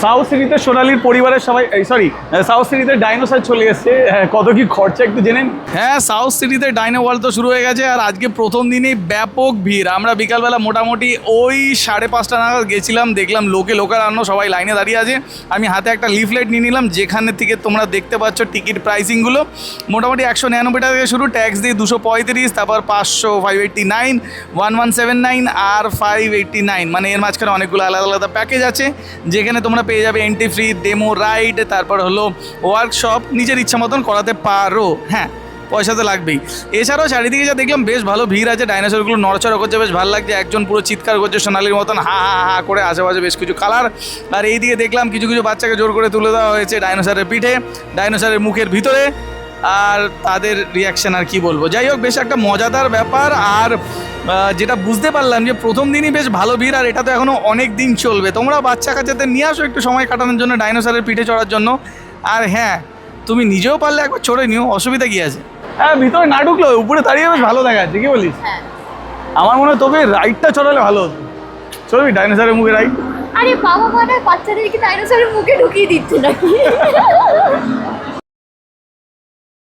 South সিটিতে সোনালীর পরিবারের সবাই সরি সাউথ সিটিতে ডাইনোসর চলে এসেছে। কত কি খরচা একটু জেনেন। হ্যাঁ, সাউথ সিটিতে ডাইনো ওয়ার্ল্ড তো শুরু হয়ে গেছে, আর আজকে প্রথম দিনেই ব্যাপক ভিড়। আমরা বিকালবেলা মোটামুটি ওই 5:30 নাগাদ গেছিলাম, দেখলাম লোকারান্য সবাই লাইনে দাঁড়িয়ে আছে। আমি হাতে একটা লিফলেট নিয়ে নিলাম, যেখানে থেকে তোমরা দেখতে পাচ্ছ টিকিট প্রাইসিংগুলো। মোটামুটি 199 টাকা থেকে শুরু, ট্যাক্স দিয়ে 235, তারপর 500, 589, 1179 আর 589। মানে এর মাঝখানে অনেকগুলো আলাদা আলাদা প্যাকেজ আছে, যেখানে তোমরা পেয়ে যাবে এন্ট্রি ফ্রি, ডেমো রাইড, তারপর হলো ওয়ার্কশপ, নিজের ইচ্ছা মতন করাতে পারো। হ্যাঁ, পয়সা তো লাগবেই। এছাড়াও চারিদিকে যা দেখলাম বেশ ভালো ভিড় আছে, ডাইনোসরগুলো নড়াচড়া করছে, বেশ ভালো লাগছে। একজন পুরো চিৎকার করছে সোনালির মতন, হা হা হা করে, আশেপাশে বেশ কিছু কালার। আর এইদিকে দেখলাম কিছু কিছু বাচ্চাকে জোর করে তুলে দেওয়া হয়েছে ডাইনোসরের পিঠে, ডাইনোসরের মুখের ভিতরে। আর তাদের রিয়াকশান আর কি বলবো। যাই হোক, বেশ একটা মজাদার ব্যাপার। আর যেটা বুঝতে পারলাম যে প্রথম দিনই বেশ ভালো ভিড়, আর এটা তো এখনও অনেক দিন চলবে। তোমরা বাচ্চা কাচ্চাদের নিয়ে আসো একটু সময় কাটানোর জন্য, ডাইনোসরের পিঠে চড়ার জন্য। আর হ্যাঁ, তুমি নিজেও পারলে একবার চড়ে নিও, অসুবিধা কী আছে। হ্যাঁ, ভিতরে না ঢুকলো উপরে দাঁড়িয়ে বেশ ভালো দেখা যাচ্ছে, কি বলিস? আমার মনে হয় তবে রাইডটা চড়ালে ভালো হতো। চলবি ডাইনোসরের মুখে রাইড? আরে বাবা, মানে বাচ্চাদেরকে ডাইনোসরের মুখে ঢুকিয়ে দিচ্ছে নাকি?